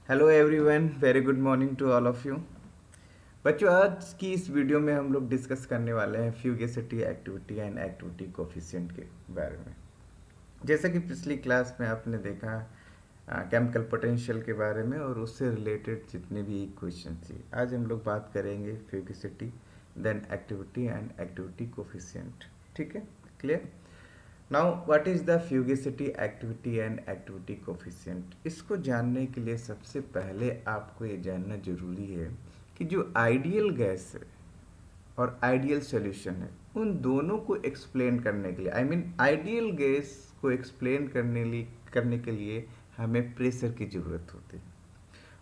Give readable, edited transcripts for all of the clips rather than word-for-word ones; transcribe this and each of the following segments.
Hello everyone, very good morning to all of you. बच्चों, आज की इस वीडियो में हम लोग डिस्कस करने वाले हैं फ्यूगेसिटी एक्टिविटी एंड एक्टिविटी कोफिशिएंट के बारे में। जैसा कि पिछली क्लास में आपने देखा केमिकल पोटेंशियल के बारे में और उससे रिलेटेड जितने भी इक्वेशन थी, आज हम लोग बात करेंगे fugacity, then activity and activity coefficient. ठीक है, clear. Now what is the fugacity activity and activity coefficient. इसको जानने के लिए सबसे पहले आपको ये जानना जरूरी है कि जो आइडियल गैस है और आइडियल सॉल्यूशन है, उन दोनों को एक्सप्लेन करने के लिए, आई मीन आइडियल गैस को एक्सप्लेन करने के लिए हमें प्रेशर की ज़रूरत होती है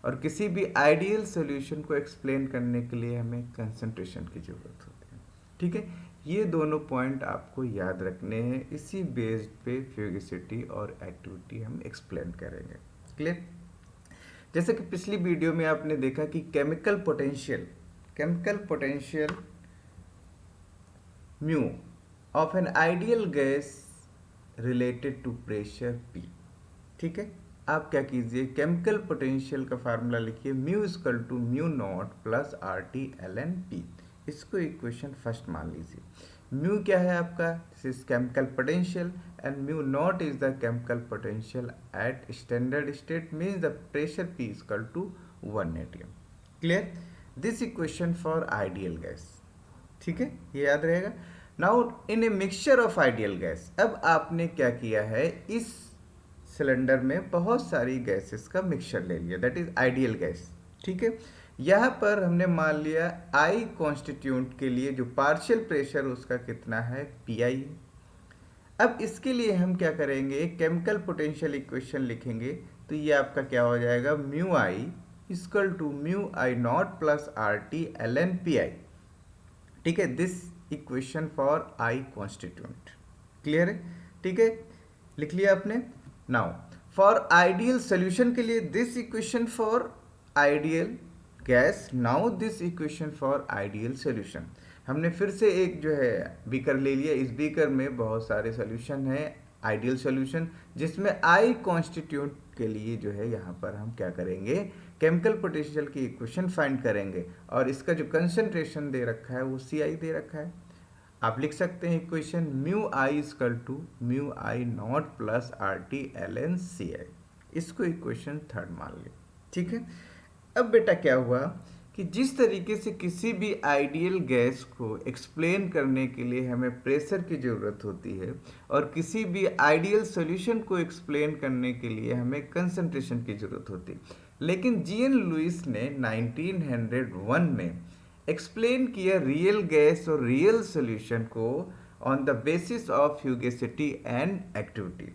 और किसी भी आइडियल सॉल्यूशन को एक्सप्लेन करने के लिए हमें कंसंट्रेशन की ज़रूरत होती है। ठीक है, ये दोनों पॉइंट आपको याद रखने हैं। इसी बेस्ड पे फ्यूगिसिटी और एक्टिविटी हम एक्सप्लेन करेंगे। क्लियर। जैसे कि पिछली वीडियो में आपने देखा कि chemical potential mu of an ideal gas related to pressure P. ठीक है, आप क्या कीजिए, केमिकल पोटेंशियल का फार्मूला लिखिए, mu equal to mu not plus R T L N P. इसको इक्वेशन फर्स्ट मान लीजिए। म्यू क्या है आपका, this is chemical potential and mu not is the chemical potential at standard state, means the pressure P equal to 1 atm। Clear, this equation for ideal gas. ठीक है, ये याद रहेगा। Now in a mixture of ideal gas, अब आपने क्या किया है, इस सिलेंडर में बहुत सारी गैसेस का मिक्सचर ले लिया, दैट इज आइडियल गैस। ठीक है, यहाँ पर हमने मान लिया आई कॉन्स्टिट्यूंट के लिए जो पार्शियल प्रेशर उसका कितना है, पी आई। अब इसके लिए हम क्या करेंगे, केमिकल पोटेंशियल इक्वेशन लिखेंगे। तो ये आपका क्या हो जाएगा, mu I equal to mu I not plus R T L N P I. ठीक है, this equation for I constituent. Clear है, ठीक है, लिख लिया आपने। नाउ फॉर आइडियल सोल्यूशन के लिए this equation for ideal gas, now this equation for ideal solution. हमने फिर से एक जो है बीकर ले लिया। इस बीकर में बहुत सारे सोल्यूशन है, आइडियल सोल्यूशन, जिसमें आई कॉन्स्टिट्यूंट के लिए जो है यहाँ पर हम क्या करेंगे, केमिकल पोटेंशियल की इक्वेशन फाइंड करेंगे और इसका जो कंसंट्रेशन दे रखा है वो सी आई दे रखा है। आप लिख सकते हैं equation mu I equal to mu I not plus R T L N C I. इसको इक्वेशन थर्ड मान लिया। ठीक है, अब बेटा क्या हुआ कि जिस तरीके से किसी भी आइडियल गैस को एक्सप्लेन करने के लिए हमें प्रेशर की ज़रूरत होती है और किसी भी आइडियल सॉल्यूशन को एक्सप्लेन करने के लिए हमें कंसंट्रेशन की ज़रूरत होती है, लेकिन जीएन लुइस ने 1901 में एक्सप्लेन किया रियल गैस और रियल सॉल्यूशन को on the basis of fugacity and activity.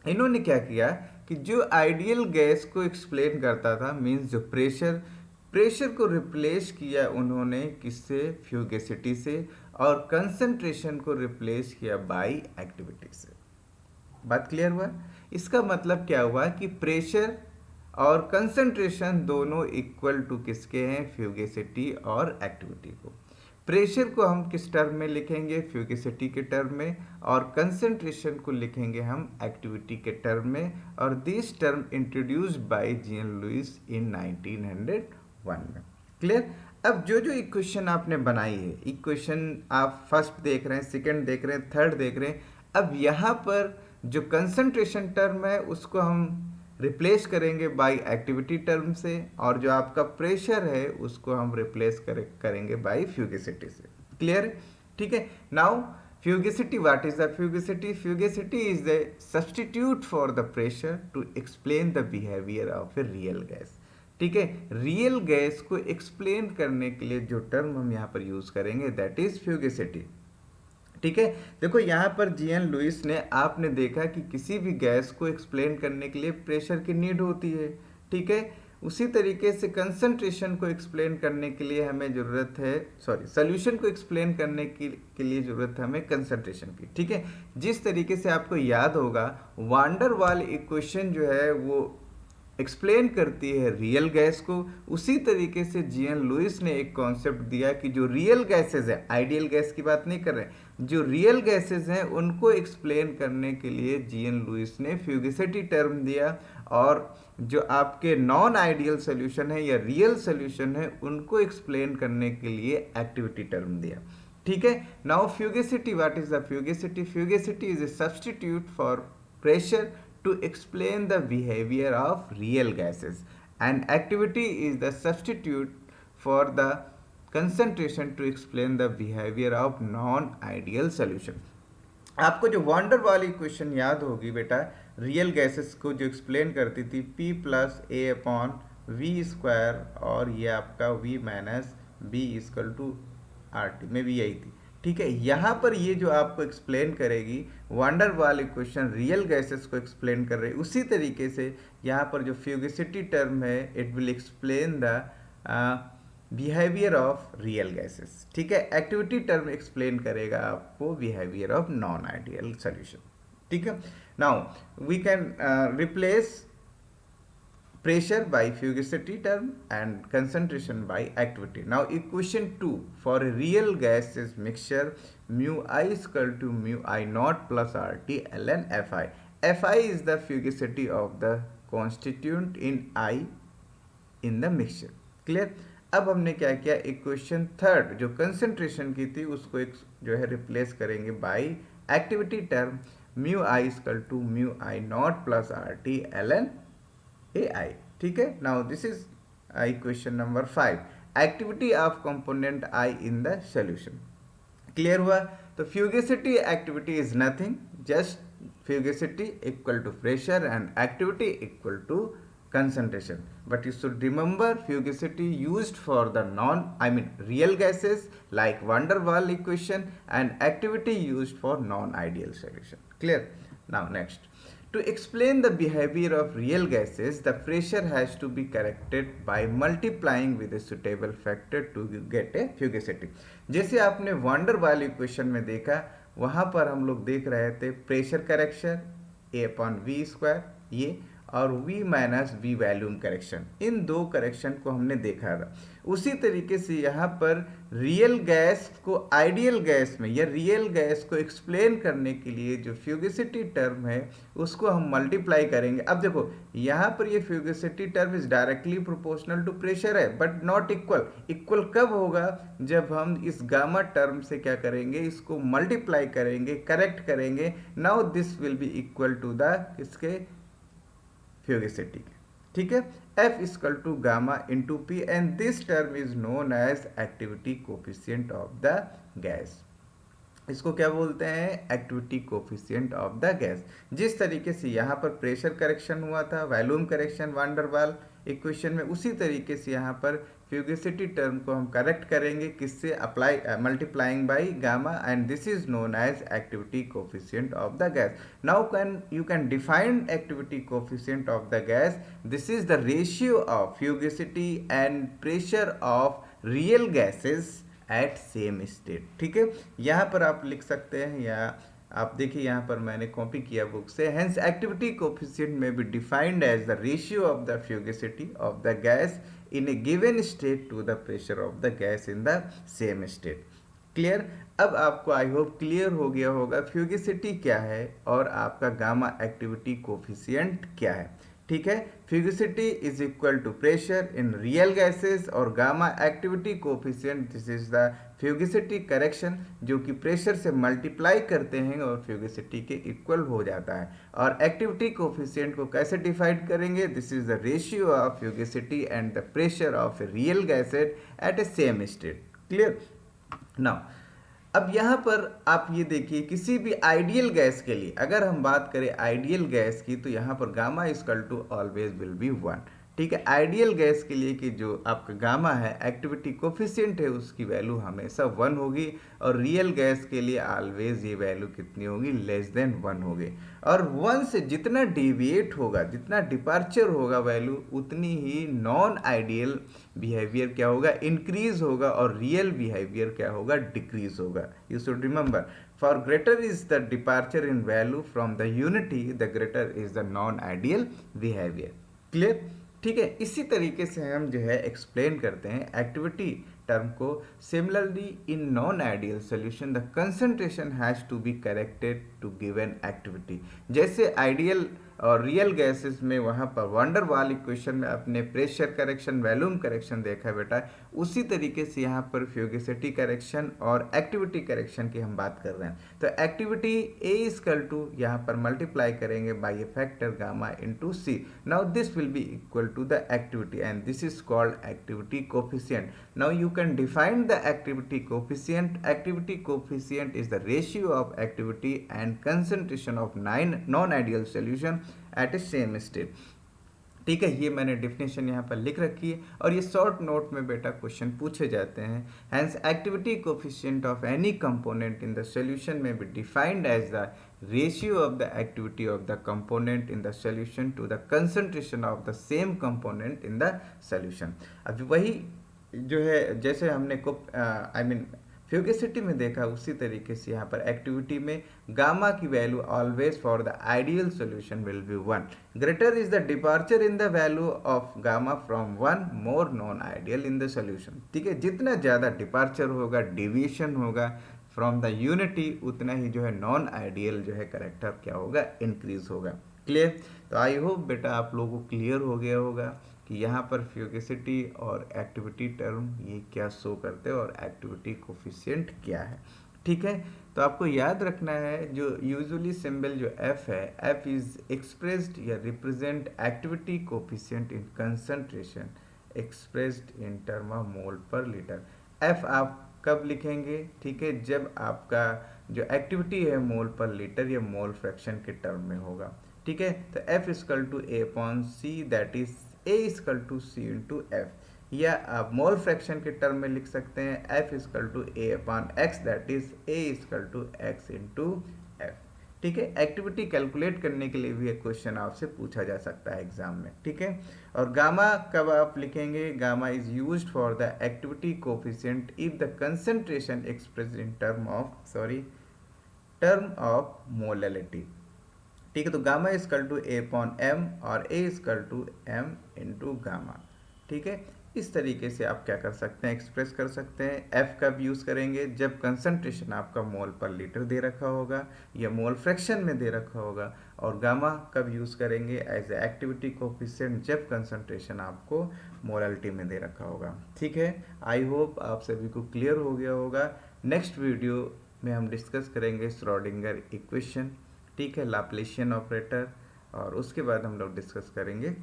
इन्होंने क्या किया कि जो आइडियल गैस को एक्सप्लेन करता था, मींस जो प्रेशर को रिप्लेस किया उन्होंने किससे, फ्यूगेसिटी से, और कंसंट्रेशन को रिप्लेस किया बाय एक्टिविटी से। बात क्लियर हुआ। इसका मतलब क्या हुआ कि प्रेशर और कंसंट्रेशन दोनों इक्वल टू किसके हैं, फ्यूगेसिटी और एक्टिविटी को। प्रेशर को हम किस टर्म में लिखेंगे, फ्यूगेसिटी के टर्म में, और कंसंट्रेशन को लिखेंगे हम एक्टिविटी के टर्म में, और this term introduced by G N Lewis in 1901 में। क्लियर। अब जो जो इक्वेशन आपने बनाई है, इक्वेशन आप फर्स्ट देख रहे हैं, सेकंड देख रहे हैं, थर्ड देख रहे हैं, अब यहाँ पर जो कंसंट्रेशन टर्म है उसको हम रिप्लेस करेंगे बाय एक्टिविटी टर्म से, और जो आपका प्रेशर है उसको हम रिप्लेस करेंगे बाय फ्यूगेसिटी से। क्लियर। ठीक है, now fugacity, what is the fugacity? Fugacity is the substitute for the pressure to explain the behaviour of a real gas. ठीक है, रियल गैस को एक्सप्लेन करने के लिए जो टर्म हम यहाँ पर यूज करेंगे दैट इज फ्यूगेसिटी। ठीक है, देखो यहाँ पर जीएन लुइस ने, आपने देखा कि किसी भी गैस को एक्सप्लेन करने के लिए प्रेशर की नीड होती है। ठीक है, उसी तरीके से कंसंट्रेशन को एक्सप्लेन करने के लिए हमें ज़रूरत है, सोल्यूशन को एक्सप्लेन करने के लिए ज़रूरत है हमें कंसंट्रेशन की। ठीक है, जिस तरीके से आपको याद होगा वांडर वाल इक्वेशन जो है वो एक्सप्लेन करती है रियल गैस को। उसी तरीके से जीएन लुइस ने एक कॉन्सेप्ट दिया कि जो रियल गैसेज है, आइडियल गैस की बात नहीं कर रहे, जो रियल गैसेज हैं उनको एक्सप्लेन करने के लिए जीएन लुइस ने फ्यूगिसिटी टर्म दिया, और जो आपके नॉन आइडियल सोल्यूशन है या रियल सोल्यूशन है उनको एक्सप्लेन करने के लिए एक्टिविटी टर्म दिया। ठीक है। Now fugacity, what is the fugacity? Fugacity is a substitute for pressure to explain the behavior of real gases, and activity is the substitute for the concentration to explain the behavior of non ideal solution। आपको जो wander वाली question याद होगी बेटा, real gases को जो explain करती थी P plus A upon V square, और ये आपका V minus B equal to R T में भी यही थी। ठीक है। यहाँ पर ये जो आपको एक्सप्लेन करेगी van der Waal equation real gases को एक्सप्लेन कर रही है, उसी तरीके से यहाँ पर जो फ्यूगिसिटी टर्म है it will explain the behaviour of real gases. ठीक है। एक्टिविटी टर्म एक्सप्लेन करेगा आपको behaviour of non ideal solution. ठीक है। Now we can replace pressure by fugacity term and concentration by activity. Now equation 2 for a real gases mixture mu I is equal to mu I naught plus RT ln Fi. Fi is the fugacity of the constituent in I in the mixture. Clear? अब हमने क्या किया, equation third जो concentration की थी उसको एक जो है रिप्लेस करेंगे by activity term mu I equal to mu I not plus R T L N A I. ठीक है। Now this is equation number 5, activity of component I in the solution. Clear हुआ? तो fugacity activity is nothing, just fugacity equal to pressure and activity equal to concentration, but you should remember fugacity used for the real gases like van der Waal equation, and activity used for non-ideal solution. Clear? Now next, to explain the behavior of real gases, the pressure has to be corrected by multiplying with a suitable factor to get a fugacity. जैसे आपने van der Waal equation में देखा, वहाँ पर हम लोग देख रहे थे pressure correction A upon V square ये, और V minus V volume correction, इन दो करेक्शन को हमने देखा था। उसी तरीके से यहाँ पर रियल गैस को आइडियल गैस में या रियल गैस को एक्सप्लेन करने के लिए जो फ्यूगिसिटी टर्म है उसको हम मल्टीप्लाई करेंगे। अब देखो यहाँ पर ये fugacity term is directly proportional to pressure है बट नॉट इक्वल। इक्वल कब होगा? जब हम इस गामा टर्म से क्या करेंगे, इसको मल्टीप्लाई करेंगे, करेक्ट करेंगे। Now this will be equal to the इसके फ्यूगिसिटी। ठीक है। F equal to gamma into P, and this term is known as activity coefficient of the gas. इसको क्या बोलते हैं? Activity coefficient of the gas. जिस तरीके से यहाँ पर प्रेशर करेक्शन हुआ था, volume correction van der Waal equation में, उसी तरीके से यहाँ पर फ्यूगिसिटी टर्म को हम करेक्ट करेंगे किससे? Apply multiplying by gamma, and this is known as activity coefficient of the gas. Now you can define activity coefficient of the gas. This is the ratio of fugacity and pressure of real gases at same state। ठीक है। यहाँ पर आप लिख सकते हैं, या आप देखिए यहाँ पर मैंने कॉपी किया बुक से। Hence activity coefficient may be defined as the ratio of the fugacity of the gas in a given state to the pressure of the gas in the same state. Clear? अब आपको I hope clear हो गया होगा फ्यूगिसिटी क्या है और आपका gamma activity coefficient क्या है। ठीक है। Fugacity is equal to pressure in real gases, और gamma activity coefficient this is the fugacity correction जो कि प्रेशर से मल्टीप्लाई करते हैं और फ्यूगिसिटी के इक्वल हो जाता है। और एक्टिविटी कोफिशिएंट को कैसे डिफाइन करेंगे? This is the ratio of fugacity and the pressure of a real gases at a same state. Clear? Now अब यहाँ पर आप ये देखिए, किसी भी आइडियल गैस के लिए अगर हम बात करें आइडियल गैस की, तो यहाँ पर gamma equal to always will be 1। ठीक है। आइडियल गैस के लिए कि जो आपका गामा है एक्टिविटी कोफिशिएंट है उसकी वैल्यू हमेशा 1 होगी, और रियल गैस के लिए ऑलवेज ये वैल्यू कितनी होगी? लेस देन 1 होगी। और 1 से जितना डिविएट होगा, जितना डिपार्चर होगा वैल्यू, उतनी ही नॉन आइडियल बिहेवियर क्या होगा? इंक्रीज होगा, और रियल बिहेवियर क्या होगा? डिक्रीज होगा। You should remember, for greater is the departure in value from the unity, the greater is the non ideal behaviour. Clear? ठीक है, इसी तरीके से हम जो है एक्सप्लेन करते हैं एक्टिविटी टर्म को। Similarly in non ideal solution the concentration has to be corrected to given activity. जैसे आइडियल और रियल गैसेस में वहाँ पर वंडर वाल इक्वेशन में अपने प्रेशर करेक्शन वैल्यूम करेक्शन देखा है बेटा, उसी तरीके से यहाँ पर फ्यूगिसिटी करेक्शन और एक्टिविटी करेक्शन की हम बात कर रहे हैं। तो एक्टिविटी ए इजकल टू यहाँ पर मल्टीप्लाई करेंगे by a factor gamma into C. Now this will be equal to the activity and this is called activity coefficient. Now you can define the activity coefficient. Activity coefficient is the ratio of activity and concentration of non-ideal solution at a same state. ठीक है, ये मैंने definition यहाँ पर लिख रखी है और ये शॉर्ट नोट में बेटा क्वेश्चन पूछे जाते हैं। Hence activity coefficient of any component in the solution may be defined as the ratio of the activity of the component in the solution to the concentration of the same component in the solution. अभी वही जो है जैसे हमने को फ्यूगिसिटी में देखा, उसी तरीके से यहाँ पर एक्टिविटी में गामा की value always for the ideal solution will be 1। Greater is the departure in the value of gamma from 1 more non ideal in the solution. ठीक है, जितना ज़्यादा डिपार्चर होगा, डेविएशन होगा फ्रॉम द यूनिटी, उतना ही जो है नॉन आइडियल जो है करेक्टर क्या होगा, इंक्रीज होगा। क्लियर? तो आई होप बेटा आप लोगों को क्लियर हो गया होगा कि यहाँ पर फ्यूगिसिटी और एक्टिविटी टर्म ये क्या शो करते हैं और एक्टिविटी कोफिशिएंट क्या है। ठीक है, तो आपको याद रखना है जो यूजुअली सिंबल जो एफ है, एफ इज एक्सप्रेस्ड या represent activity coefficient in concentration expressed in term of mole पर लीटर। एफ आप कब लिखेंगे? ठीक है, जब आपका जो एक्टिविटी है मोल पर लीटर या मोल फ्रैक्शन के टर्म में होगा। ठीक है, तो F equal to A upon C, that is A equal to C into F, या आप मोल फ्रैक्शन के टर्म में लिख सकते हैं F equal to A upon X, that is A equal to X into F. ठीक है, activity calculate करने के लिए भी एक क्वेश्चन आपसे पूछा जा सकता है एग्जाम में। ठीक है, और गामा कब आप लिखेंगे? Gamma is used for the activity coefficient if the concentration expressed in term of molality. ठीक है, तो gamma equal to A upon M और A equal to M into gamma. ठीक है, इस तरीके से आप क्या कर सकते हैं, एक्सप्रेस कर सकते हैं। एफ कब यूज़ करेंगे? जब कंसंट्रेशन आपका मोल पर लीटर दे रखा होगा या मोल फ्रैक्शन में दे रखा होगा। और गामा कब यूज़ करेंगे? एज ए एक्टिविटी कोफिशिएंट, जब कंसंट्रेशन आपको मोलालिटी में दे रखा होगा। ठीक है, आई होप आप सभी को क्लियर हो गया होगा। नेक्स्ट वीडियो में हम डिस्कस करेंगे श्रोडिंगर इक्वेशन, ठीक है, लाप्लासियन ऑपरेटर, और उसके बाद हम लोग डिस्कस करेंगे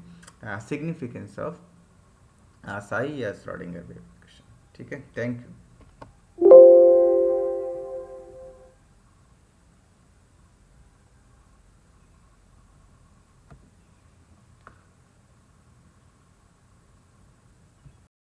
सिग्निफिकेंस ऑफ साई या श्रोडिंगर वेव इक्वेशन। ठीक है, थैंक यू।